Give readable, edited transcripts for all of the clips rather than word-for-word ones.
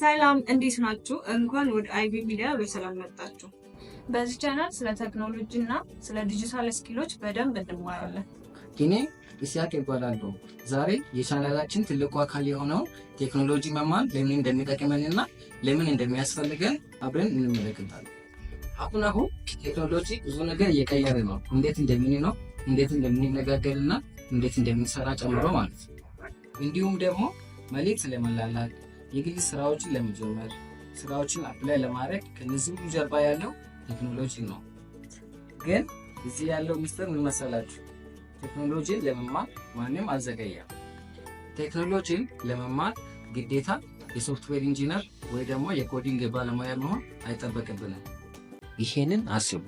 ሰላም እንዴት ናችሁ? እንኳን ወደ አይቢ ሚዲያ በሰላም መጣችሁ። በዚህ ቻናል ስለ ቴክኖሎጂ እና ስለ ዲጂታል ስኪሎች በደንብ እንማራለን። እኔ ኢሳቅ እባላለሁ። ዛሬ የቻናላችን ትልቁ አካል የሆነው ቴክኖሎጂ መማር ለምን እንደሚጠቅመንና ለምን እንደሚያስፈልገን አብረን እንመለከታለን። አሁን ቴክኖሎጂ ብዙ ነገር እየቀየረ ነው። እንዴት እንደምንኖር፣ እንዴት እንደምንነጋገርና እንዴት እንደምንሰራ ጨምሮ ማለት ነው። እንዲሁም ደግሞ መልእክት ለመላላክ፣ የግል ስራዎችን ለመጀመር፣ ስራዎችን አፕላይ ለማድረግ ከነዚህ ሁሉ ጀርባ ያለው ቴክኖሎጂ ነው። ግን እዚህ ያለው ሚስጥር ምን መሰላችሁ? ቴክኖሎጂን ለመማር ማንም አልዘገየም። ቴክኖሎጂን ለመማር ግዴታ የሶፍትዌር ኢንጂነር ወይ ደግሞ የኮዲንግ ባለሙያ መሆን አይጠበቅብንም። ይሄንን አስቡ።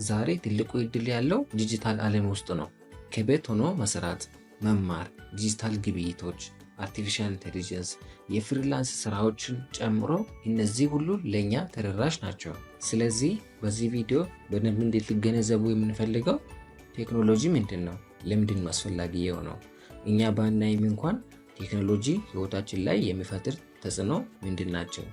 ዛሬ ትልቁ እድል ያለው ዲጂታል ዓለም ውስጥ ነው። ከቤት ሆኖ መስራት፣ መማር፣ ዲጂታል ግብይቶች፣ አርቲፊሻል ኢንቴሊጀንስ፣ የፍሪላንስ ስራዎችን ጨምሮ እነዚህ ሁሉ ለኛ ተደራሽ ናቸው። ስለዚህ በዚህ ቪዲዮ በደንብ እንድትገነዘቡ የምንፈልገው ቴክኖሎጂ ምንድን ነው፣ ለምንድን ነው አስፈላጊ የሆነው፣ እኛ ባናይም እንኳን ቴክኖሎጂ ህይወታችን ላይ የሚፈጥር ተጽዕኖ ምንድን ናቸው፣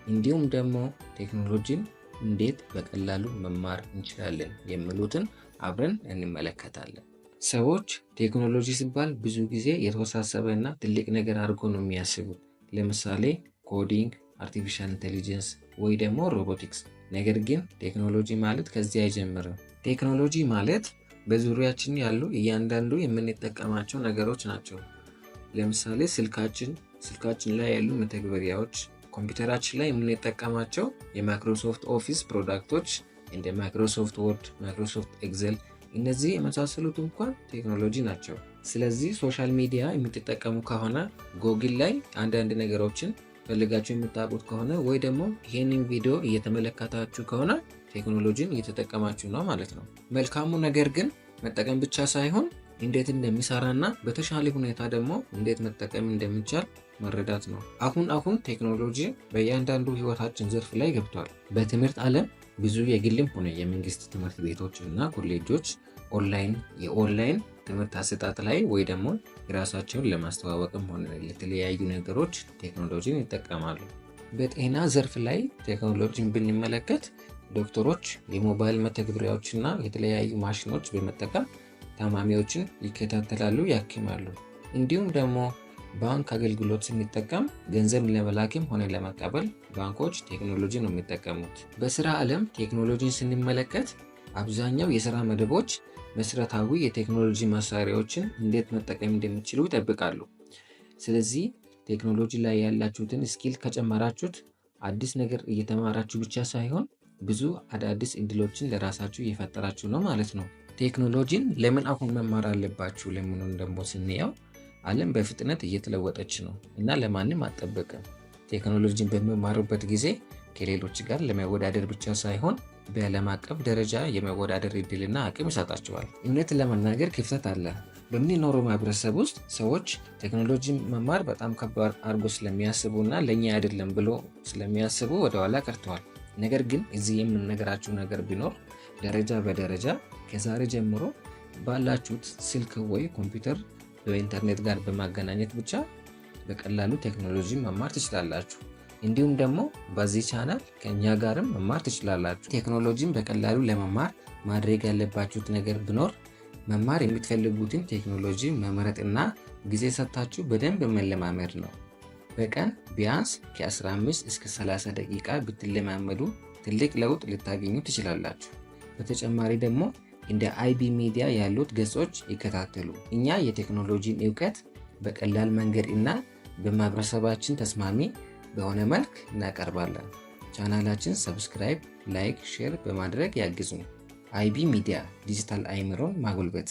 እንዲሁም ደግሞ ቴክኖሎጂን እንዴት በቀላሉ መማር እንችላለን የሚሉትን አብረን እንመለከታለን። ሰዎች ቴክኖሎጂ ሲባል ብዙ ጊዜ የተወሳሰበ እና ትልቅ ነገር አድርጎ ነው የሚያስቡት። ለምሳሌ ኮዲንግ፣ አርቲፊሻል ኢንቴሊጀንስ ወይ ደግሞ ሮቦቲክስ። ነገር ግን ቴክኖሎጂ ማለት ከዚህ አይጀምርም። ቴክኖሎጂ ማለት በዙሪያችን ያሉ እያንዳንዱ የምንጠቀማቸው ነገሮች ናቸው። ለምሳሌ ስልካችን ላይ ያሉ መተግበሪያዎች፣ ኮምፒውተራችን ላይ የምንጠቀማቸው የማይክሮሶፍት ኦፊስ ፕሮዳክቶች እንደ ማይክሮሶፍት ወርድ፣ ማይክሮሶፍት ኤክሰል፣ እነዚህ የመሳሰሉት እንኳን ቴክኖሎጂ ናቸው። ስለዚህ ሶሻል ሚዲያ የምትጠቀሙ ከሆነ ጎግል ላይ አንዳንድ ነገሮችን ፈልጋችሁ የምታውቁት ከሆነ ወይ ደግሞ ይህንን ቪዲዮ እየተመለከታችሁ ከሆነ ቴክኖሎጂን እየተጠቀማችሁ ነው ማለት ነው። መልካሙ ነገር ግን መጠቀም ብቻ ሳይሆን እንዴት እንደሚሰራና በተሻለ ሁኔታ ደግሞ እንዴት መጠቀም እንደሚቻል መረዳት ነው። አሁን ቴክኖሎጂ በእያንዳንዱ ህይወታችን ዘርፍ ላይ ገብቷል። በትምህርት ዓለም ብዙ የግልም ሆነ የመንግስት ትምህርት ቤቶች እና ኮሌጆች የኦንላይን ትምህርት አሰጣጥ ላይ ወይ ደግሞ የራሳቸውን ለማስተዋወቅም ሆነ ለተለያዩ ነገሮች ቴክኖሎጂን ይጠቀማሉ። በጤና ዘርፍ ላይ ቴክኖሎጂን ብንመለከት ዶክተሮች የሞባይል መተግበሪያዎችና የተለያዩ ማሽኖች በመጠቀም ታማሚዎችን ይከታተላሉ፣ ያክማሉ። እንዲሁም ደግሞ ባንክ አገልግሎት ስንጠቀም ገንዘብ ለመላክም ሆነ ለመቀበል ባንኮች ቴክኖሎጂ ነው የሚጠቀሙት። በስራ ዓለም ቴክኖሎጂን ስንመለከት አብዛኛው የስራ መደቦች መሰረታዊ የቴክኖሎጂ መሳሪያዎችን እንዴት መጠቀም እንደሚችሉ ይጠብቃሉ። ስለዚህ ቴክኖሎጂ ላይ ያላችሁትን ስኪል ከጨመራችሁት አዲስ ነገር እየተማራችሁ ብቻ ሳይሆን ብዙ አዳዲስ እድሎችን ለራሳችሁ እየፈጠራችሁ ነው ማለት ነው። ቴክኖሎጂን ለምን አሁን መማር አለባችሁ ለምኑን ደግሞ ስንየው ዓለም በፍጥነት እየተለወጠች ነው እና ለማንም አትጠበቅም። ቴክኖሎጂን በሚማሩበት ጊዜ ከሌሎች ጋር ለመወዳደር ብቻ ሳይሆን በዓለም አቀፍ ደረጃ የመወዳደር እድልና አቅም ይሰጣቸዋል። እውነት ለመናገር ክፍተት አለ። በምንኖረው ማህበረሰብ ውስጥ ሰዎች ቴክኖሎጂን መማር በጣም ከባድ አድርጎ ስለሚያስቡ እና ለእኛ አይደለም ብሎ ስለሚያስቡ ወደኋላ ቀርተዋል። ነገር ግን እዚህ የምንነግራችሁ ነገር ቢኖር ደረጃ በደረጃ ከዛሬ ጀምሮ ባላችሁት ስልክ ወይ ኮምፒውተር በኢንተርኔት ጋር በማገናኘት ብቻ በቀላሉ ቴክኖሎጂ መማር ትችላላችሁ። እንዲሁም ደግሞ በዚህ ቻናል ከኛ ጋርም መማር ትችላላችሁ። ቴክኖሎጂን በቀላሉ ለመማር ማድረግ ያለባችሁት ነገር ቢኖር መማር የምትፈልጉትን ቴክኖሎጂ መምረጥና ጊዜ ሰጥታችሁ በደንብ መለማመድ ነው። በቀን ቢያንስ ከ15 እስከ 30 ደቂቃ ብትለማመዱ ትልቅ ለውጥ ልታገኙ ትችላላችሁ። በተጨማሪ ደግሞ እንደ አይቢ ሚዲያ ያሉት ገጾች ይከታተሉ። እኛ የቴክኖሎጂን እውቀት በቀላል መንገድ እና በማህበረሰባችን ተስማሚ በሆነ መልክ እናቀርባለን። ቻናላችን ሰብስክራይብ፣ ላይክ፣ ሼር በማድረግ ያግዙ። አይቢ ሚዲያ ዲጂታል አእምሮን ማጎልበት